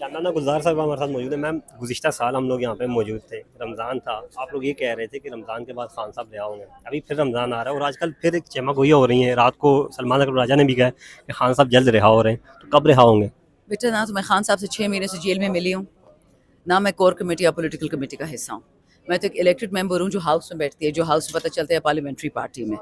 شاندانہ گلزار صاحب ہمارے ساتھ موجود ہے. میم گزشتہ سال ہم لوگ یہاں پہ موجود تھے, رمضان تھا, آپ لوگ یہ کہہ رہے تھے کہ رمضان کے بعد خان صاحب رہا ہوں گے. ابھی پھر رمضان آ رہا ہے اور آج کل پھر ایک چمک گوئیاں ہو رہی ہیں. رات کو سلمان اکبر راجہ نے بھی کہا ہے کہ خان صاحب جلد رہا ہو رہے ہیں, تو کب رہا ہوں گے؟ بیٹا نہ تو میں خان صاحب سے 6 مہینے سے جیل میں ملی ہوں, نہ میں کور کمیٹی یا پولیٹیکل کمیٹی کا حصہ ہوں. میں تو ایک الیکٹڈ ممبر ہوں جو ہاؤس میں بیٹھتی ہے, جو ہاؤس میں پتہ چلتا ہے پارلیمنٹری پارٹی میں.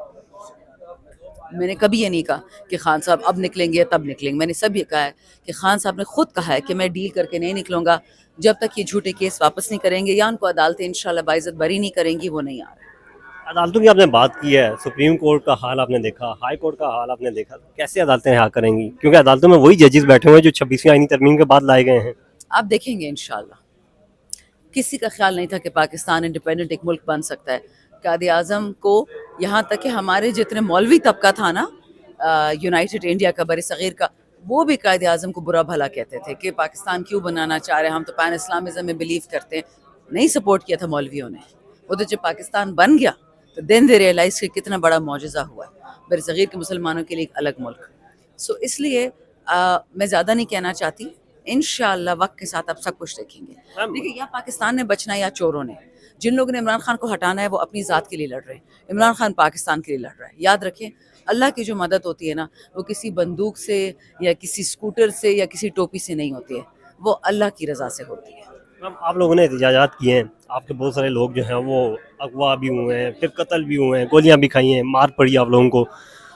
میں نے کبھی یہ نہیں کہا کہ خان صاحب اب نکلیں گے تب نکلیں گے. میں نے سب یہ کہا ہے کہ خان صاحب نے خود کہا ہے کہ میں ڈیل کر کے نہیں نکلوں گا جب تک یہ جھوٹے کیس واپس نہیں کریں گے یا ان کو عدالتیں انشاءاللہ باعزت بری نہیں کریں گی, وہ نہیں آ رہے. عدالتوں کی آپ نے بات کی ہے, سپریم کورٹ کا حال آپ نے دیکھا, ہائی کورٹ کا حال آپ نے دیکھا, کیسے عدالتیں رہا کریں گی؟ کیونکہ عدالتوں میں وہی ججز بیٹھے ہوئے ہیں جو 26ویں آئینی ترمیم کے بعد لائے گئے ہیں. آپ دیکھیں گے انشاءاللہ. کسی کا خیال نہیں تھا کہ پاکستان انڈیپینڈنٹ ایک ملک بن سکتا ہے. قائد اعظم کو یہاں تک کہ ہمارے جتنے مولوی طبقہ تھا نا یونائٹڈ انڈیا کا, بر صغیر کا, وہ بھی قائد اعظم کو برا بھلا کہتے تھے کہ پاکستان کیوں بنانا چاہ رہے ہیں, ہم تو پین اسلامزم میں بلیو کرتے ہیں. نہیں سپورٹ کیا تھا مولویوں نے. وہ تو جب پاکستان بن گیا تو دین دے ریئلائز کہ کتنا بڑا معجزہ ہوا ہے بر صغیر کے مسلمانوں کے لیے ایک الگ ملک. اس لیے میں زیادہ نہیں کہنا چاہتی. انشاءاللہ وقت کے ساتھ آپ سب کچھ دیکھیں گے. دیکھیں یا پاکستان نے بچنا یا چوروں نے. جن لوگوں نے عمران خان کو ہٹانا ہے وہ اپنی ذات کے لیے لڑ رہے ہیں, عمران خان پاکستان کے لیے لڑ رہا ہے. یاد رکھیں اللہ کی جو مدد ہوتی ہے نا, وہ کسی بندوق سے یا کسی سکوٹر سے یا کسی ٹوپی سے نہیں ہوتی ہے, وہ اللہ کی رضا سے ہوتی ہے. آپ لوگوں نے احتجاجات کیے ہیں, آپ کے بہت سارے لوگ جو ہیں وہ اغوا بھی ہوئے ہیں, پھر قتل بھی ہوئے ہیں, گولیاں بھی کھائی ہیں, مار پڑی آپ لوگوں کو.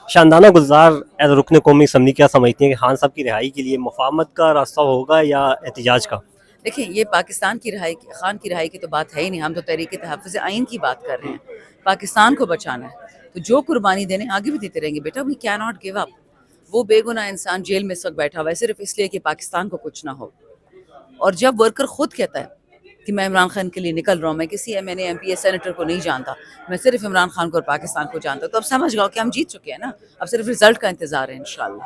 شاندانہ گلزار ایز رکن قومی اسمبلی کیا سمجھتی ہیں کہ خان صاحب کی رہائی کے لیے مفاہمت کا راستہ ہوگا یا احتجاج کا؟ دیکھیں یہ پاکستان کی رہائی, خان کی رہائی کی تو بات ہے ہی نہیں. ہم تو تحریک تحفظ آئین کی بات کر رہے ہیں. پاکستان کو بچانا ہے تو جو قربانی دینے آگے بھی دیتے رہیں گے. بیٹا we can not give up. وہ بے گناہ انسان جیل میں اس وقت بیٹھا ہوا ہے صرف اس لیے کہ پاکستان کو کچھ نہ ہو. اور جب ورکر خود کہتا ہے کہ میں عمران خان کے لیے نکل رہا ہوں, میں کسی ایم این اے, ایم پی اے, سینیٹر کو نہیں جانتا, میں صرف عمران خان کو اور پاکستان کو جانتا ہوں, تو اب سمجھ گاؤ کہ ہم جیت چکے ہیں نا. اب صرف رزلٹ کا انتظار ہے انشاءاللہ.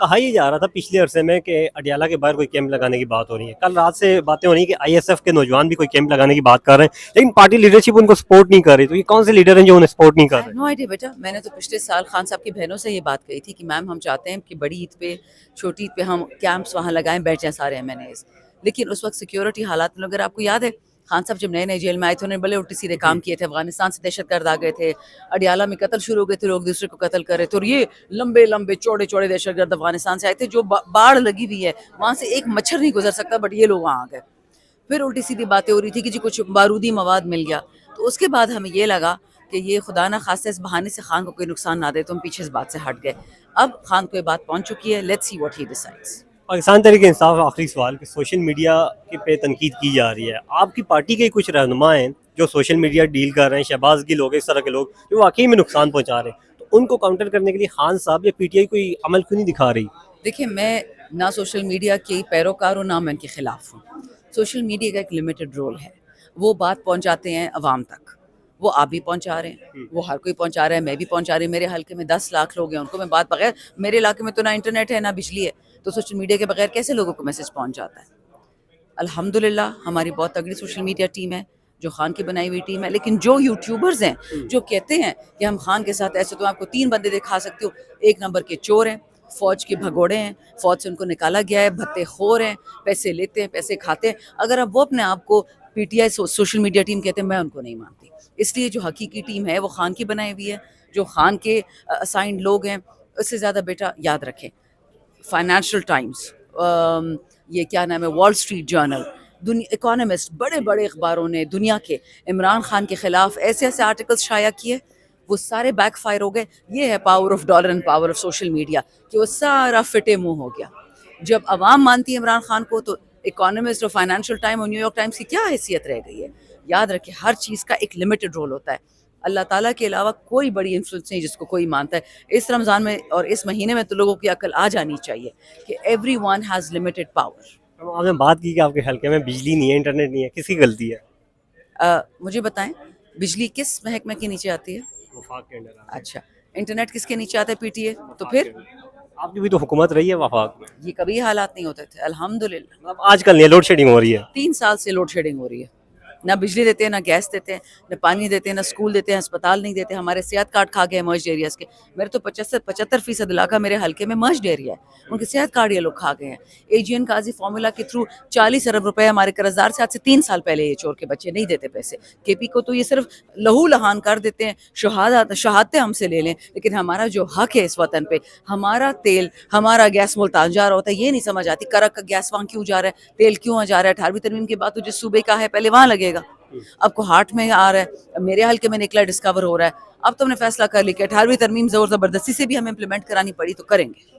کہا یہ جا رہا تھا پچھلے عرصے میں کہ اڈیالہ کے باہر کوئی کیمپ لگانے کی بات ہو رہی ہے. کل رات سے باتیں ہو رہی ہیں کہ آئی ایس ایف کے نوجوان بھی کوئی کیمپ لگانے کی بات کر رہے ہیں, لیکن پارٹی لیڈرشپ ان کو سپورٹ نہیں کر رہی. تو یہ کون سے لیڈر ہیں جو انہیں سپورٹ نہیں کر رہے؟ نو آئیڈیا بیٹا. میں نے تو پچھلے سال خان صاحب کی بہنوں سے یہ بات کہی تھی کہ میم ہم چاہتے ہیں کہ بڑی عید پہ چھوٹی عید پہ ہم کیمپس وہاں لگائیں, بیٹھ جائیں سارے ایم این ایز. لیکن اس وقت سیکیورٹی حالات میں, اگر آپ کو یاد ہے خان صاحب جب نئے نئے جیل میں آئے تھے انہوں نے بڑے الٹے سیدھے کام کیے تھے. افغانستان سے دہشت گرد آ گئے تھے, اڈیالہ میں قتل شروع ہو گئے تھے, لوگ دوسرے کو قتل کر رہے تھے, اور یہ لمبے لمبے چوڑے چوڑے دہشت گرد افغانستان سے آئے تھے جو باڑ لگی ہوئی ہے وہاں سے ایک مچھر نہیں گزر سکتا, بٹ یہ لوگ وہاں آ گئے. پھر الٹی سیدھی باتیں ہو رہی تھی کہ جی کچھ بارودی مواد مل گیا. تو اس کے بعد ہمیں یہ لگا کہ یہ خدا نہ خواستہ اس بہانے سے خان کو کوئی نقصان نہ دے, تو ہم پیچھے اس بات سے ہٹ گئے. اب خان کو یہ بات پہنچ چکی ہے, let's see what he decides. Pakistan Tehreek Insaf, آخری سوال کہ سوشل میڈیا کے پہ تنقید کی جا رہی ہے, آپ کی پارٹی کے کچھ رہنما ہیں جو سوشل میڈیا ڈیل کر رہے ہیں, شہباز گل لوگ, اس طرح کے لوگ جو واقعی میں نقصان پہنچا رہے ہیں, تو ان کو کاؤنٹر کرنے کے لیے خان صاحب یا پی ٹی آئی کوئی عمل کیوں نہیں دکھا رہی؟ دیکھیں میں نہ سوشل میڈیا کی پیروکار ہوں نہ میں ان کے خلاف ہوں. سوشل میڈیا کا ایک لمیٹڈ رول ہے, وہ بات پہنچاتے ہیں عوام تک. وہ آپ بھی پہنچا رہے ہیں, وہ ہر کوئی پہنچا رہا ہے, میں بھی پہنچا رہی ہوں. میرے حلقے میں 10 لاکھ لوگ ہیں, ان کو میں بات بغیر, میرے علاقے میں تو نہ انٹرنیٹ ہے نہ بجلی ہے, تو سوشل میڈیا کے بغیر کیسے لوگوں کو میسج پہنچ جاتا ہے؟ الحمدللہ ہماری بہت تگڑی سوشل میڈیا ٹیم ہے جو خان کی بنائی ہوئی ٹیم ہے. لیکن جو یوٹیوبرز ہیں جو کہتے ہیں کہ ہم خان کے ساتھ ایسے, تو آپ کو 3 بندے دکھا سکتی ہوں. 1 نمبر کے چور ہیں, فوج کے بھگوڑے ہیں, فوج سے ان کو نکالا گیا ہے, بھتے خور ہیں, پیسے لیتے ہیں, پیسے کھاتے ہیں. اگر اب وہ اپنے آپ کو P T I social media team کہتے ہیں, میں ان کو نہیں مانتی. اس لیے جو حقیقی ٹیم ہے وہ خان کی بنائی ہوئی ہے, جو خان کے اسائنڈ لوگ ہیں. اس سے زیادہ بیٹا یاد رکھیں, فائنینشل ٹائمز, یہ کیا نام ہے, وال اسٹریٹ جرنل, اکانومسٹ, بڑے بڑے اخباروں نے دنیا کے عمران خان کے خلاف ایسے ایسے آرٹیکلز شائع کیے, وہ سارے بیک فائر ہو گئے. یہ ہے power of dollar and power of social media, کہ وہ سارا فٹے منہ ہو گیا. جب عوام مانتی ہے عمران خان کو, تو اکانومسٹ اور فائنینشیل ٹائم اور نیو یارک ٹائمز کی کیا حیثیت رہ گئی ہے؟ یاد رکھیں ہر چیز کا ایک لمیٹڈ رول ہوتا ہے. اللہ تعالیٰ کے علاوہ کوئی بڑی انفلوئنس نہیں جس کو کوئی مانتا ہے. اس رمضان میں اور اس مہینے میں تو لوگوں کی عقل آ جانی چاہیے کہ every one has limited power. آپ نے بات کی کہ آپ کے حلقے میں بجلی نہیں ہے, انٹرنیٹ نہیں ہے, کس کی غلطی ہے؟ مجھے بتائیں بجلی کس محکمے کے نیچے آتی ہے؟ وفاق کے اندر. اچھا, انٹرنیٹ کس کے نیچے آتا ہے؟ P T A. تو پھر آپ کی بھی تو حکومت رہی ہے وفاق میں. یہ کبھی حالات نہیں ہوتے تھے الحمدللہ. آج کل نہیں, لوڈ شیڈنگ ہو رہی ہے. 3 سال سے لوڈ شیڈنگ ہو رہی ہے. نہ بجلی دیتے ہیں، نہ گیس دیتے ہیں، نہ پانی دیتے ہیں، نہ اسکول دیتے ہیں، ہسپتال نہیں دیتے. ہمارے صحت کارڈ کھا گئے مرجڈ ایریاز کے. میرے تو 75% علاقہ میرے حلقے میں مرجڈ ایریا ہے، ان کے صحت کارڈ یہ لوگ کھا گئے ہیں. اے جی این قاضی فارمولا کے تھرو 40 ارب روپے ہمارے قرض دار سے آج سے 3 سال پہلے یہ چور کے بچے نہیں دیتے پیسے. کے پی کو تو یہ صرف لہو لہان کر دیتے ہیں، شہادتیں ہم سے لے لیں، لیکن ہمارا جو حق ہے اس وطن پہ، ہمارا تیل، ہمارا گیس ملتان جا رہا ہوتا ہے، یہ نہیں سمجھ آتی کرک کا گیس وہاں کیوں جا رہا ہے، تیل کیوں جا رہا ہے. 18ویں ترمیم کے بعد تو جس صوبے کا ہے پہلے وہاں لگے گا. اب کو ہارٹ میں آ رہا ہے، میرے حلقے میں نکلا ڈسکور ہو رہا ہے. اب تو ہم نے فیصلہ کر لیا کہ 18ویں ترمیم زور زبردستی سے بھی ہمیں امپلیمنٹ کرانی پڑی تو کریں گے.